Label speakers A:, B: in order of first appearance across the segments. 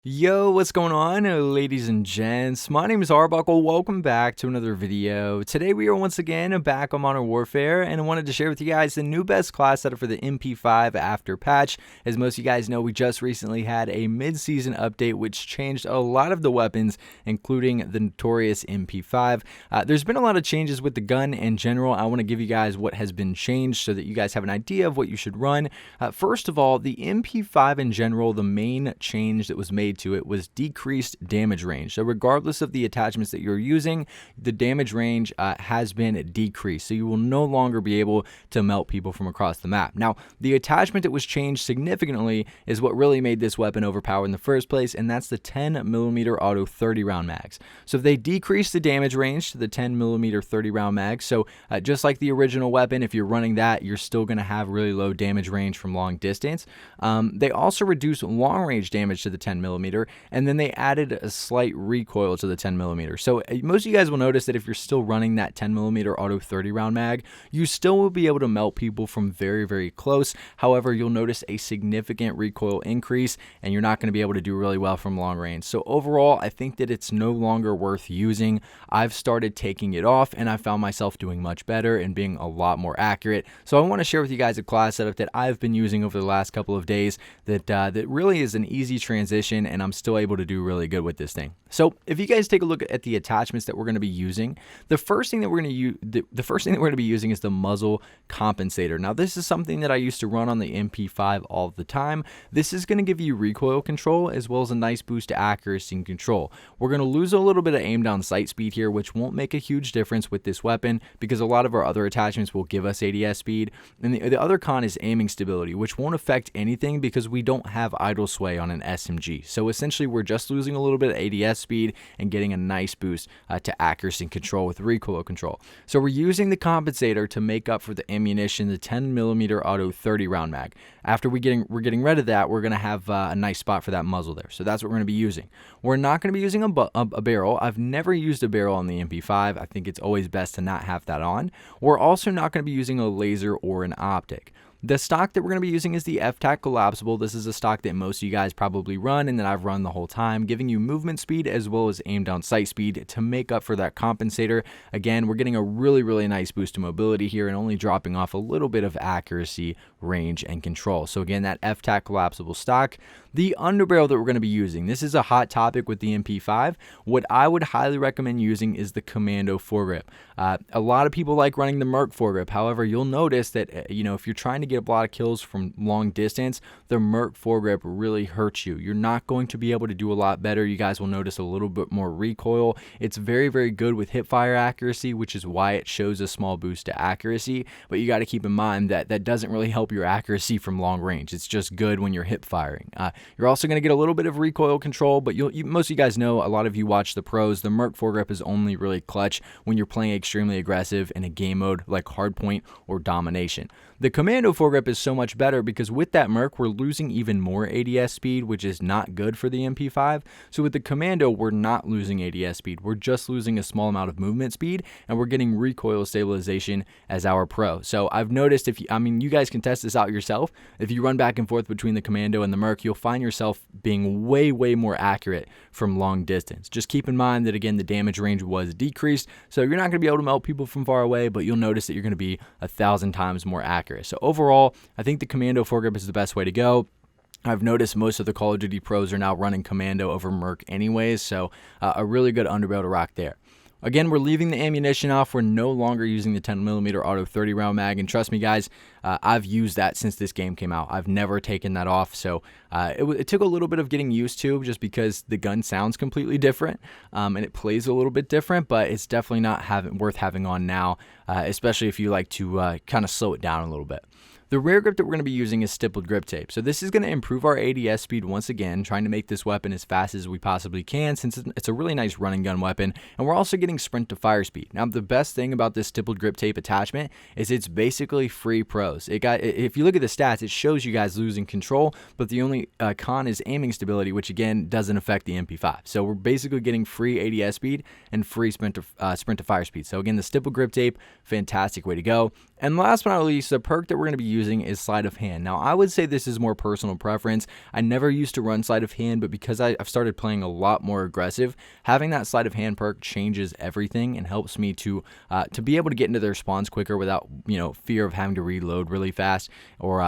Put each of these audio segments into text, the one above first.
A: Yo, what's going on, ladies and gents? My name is Arbuckle. Welcome back to another video. Today we are once again back on Modern Warfare, and I wanted to share with you guys the new best class setup for the MP5 after patch. As most of you guys know, we just recently had a mid-season update which changed a lot of the weapons, including the notorious MP5. There's been a lot of changes with the gun in general. I want to give you guys what has been changed so that you guys have an idea of what you should run. First of all, the MP5 in general, the main change that was made to it was decreased damage range. So regardless of the attachments that you're using, the damage range has been decreased. So you will no longer be able to melt people from across the map. Now, the attachment that was changed significantly is what really made this weapon overpowered in the first place, and that's the 10mm auto 30 round mags. So if they decrease the damage range to the 10mm 30 round mags, so just like the original weapon, if you're running that, you're still going to have really low damage range from long distance. They also reduce long range damage to the 10mm, and then they added a slight recoil to the 10mm. So most of you guys will notice that if you're still running that 10mm auto 30 round mag, you still will be able to melt people from very, very close. However, you'll notice a significant recoil increase, and you're not going to be able to do really well from long range. So overall, I think that it's no longer worth using. I've started taking it off, and I found myself doing much better and being a lot more accurate. So I want to share with you guys a class setup that I've been using over the last couple of days that really is an easy transition, and I'm still able to do really good with this thing. So if you guys take a look at the attachments that we're going to be using, the first thing that we're going to be using is the muzzle compensator. Now this is something that I used to run on the MP5 all the time. This is going to give you recoil control as well as a nice boost to accuracy and control. We're going to lose a little bit of aim down sight speed here, which won't make a huge difference with this weapon because a lot of our other attachments will give us ADS speed. And the other con is aiming stability, which won't affect anything because we don't have idle sway on an SMG. So essentially we're just losing a little bit of ADS speed and getting a nice boost to accuracy and control with recoil control. So we're using the compensator to make up for the ammunition, the 10mm auto 30 round mag. After we're getting rid of that, we're going to have a nice spot for that muzzle there. So that's what we're going to be using. We're not going to be using a barrel. I've never used a barrel on the MP5. I think it's always best to not have that on. We're also not going to be using a laser or an optic. The stock that we're going to be using is the FTAC Collapsible. This is a stock that most of you guys probably run and that I've run the whole time, giving you movement speed as well as aim down sight speed to make up for that compensator. Again, we're getting a really, really nice boost to mobility here and only dropping off a little bit of accuracy, range, and control. So again, that FTAC Collapsible stock. The underbarrel that we're going to be using, this is a hot topic with the MP5. What I would highly recommend using is the Commando foregrip. A lot of people like running the Merc foregrip. However, you'll notice that if you're trying to get a lot of kills from long distance, the Merc foregrip really hurts you. You're not going to be able to do a lot better. You guys will notice a little bit more recoil. It's very, very good with hip fire accuracy, which is why it shows a small boost to accuracy. But you got to keep in mind that that doesn't really help your accuracy from long range. It's just good when you're hip firing. You're also going to get a little bit of recoil control, but most of you guys know, a lot of you watch the pros, the Merc foregrip is only really clutch when you're playing extremely aggressive in a game mode like hardpoint or domination. The Commando foregrip is so much better because with that Merc, we're losing even more ADS speed, which is not good for the MP5. So with the Commando, we're not losing ADS speed. We're just losing a small amount of movement speed, and we're getting recoil stabilization as our pro. So I've noticed you guys can test this out yourself. If you run back and forth between the Commando and the Merc, you'll find yourself being way, way more accurate from long distance. Just keep in mind that, again, the damage range was decreased, so you're not going to be able to melt people from far away, but you'll notice that you're going to be 1,000 times more accurate. So overall, I think the Commando foregrip is the best way to go. I've noticed most of the Call of Duty pros are now running Commando over Merc anyways, so a really good underbarrel to rock there. Again, we're leaving the ammunition off. We're no longer using the 10mm auto 30 round mag, and trust me guys, I've used that since this game came out. I've never taken that off, so it took a little bit of getting used to just because the gun sounds completely different and it plays a little bit different, but it's definitely not worth having on now, especially if you like to kind of slow it down a little bit. The rear grip that we're going to be using is stippled grip tape. So this is going to improve our ADS speed once again, trying to make this weapon as fast as we possibly can since it's a really nice running gun weapon, and we're also getting sprint to fire speed. Now the best thing about this stippled grip tape attachment is it's basically free pros. If you look at the stats, it shows you guys losing control, but the only con is aiming stability, which again doesn't affect the MP5. So we're basically getting free ADS speed and free sprint to fire speed. So again, the stippled grip tape, fantastic way to go. And last but not least, the perk that we're going to be using is sleight of hand. Now, I would say this is more personal preference. I never used to run sleight of hand, but because I've started playing a lot more aggressive, having that sleight of hand perk changes everything and helps me to be able to get into their spawns quicker without, fear of having to reload really fast or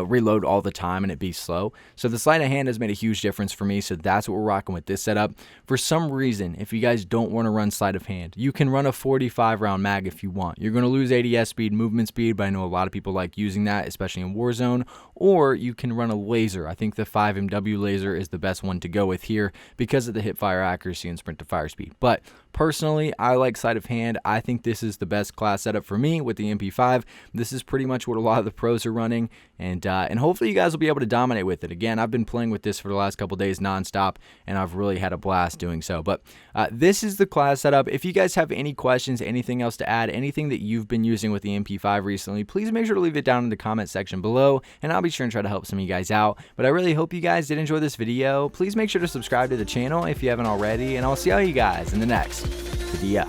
A: reload all the time and it be slow. So the sleight of hand has made a huge difference for me. So that's what we're rocking with this setup. For some reason, if you guys don't want to run sleight of hand, you can run a 45 round mag if you want. You're going to lose ADS speed, movement speed, but I know a lot of people like using that, especially in Warzone. Or you can run a laser. I think the 5MW laser is the best one to go with here because of the hip fire accuracy and sprint to fire speed. But personally, I like sleight of hand. I think this is the best class setup for me with the MP5. This is pretty much what a lot of the pros are running, and hopefully you guys will be able to dominate with it. Again, I've been playing with this for the last couple days nonstop, and I've really had a blast doing so. But this is the class setup. If you guys have any questions, anything else to add, anything that you've been using with the MP5 recently, please make sure to leave it down in the comment section below, and I'll be sure and try to help some of you guys out. But I really hope you guys did enjoy this video. Please make sure to subscribe to the channel if you haven't already, and I'll see all you guys in the next video.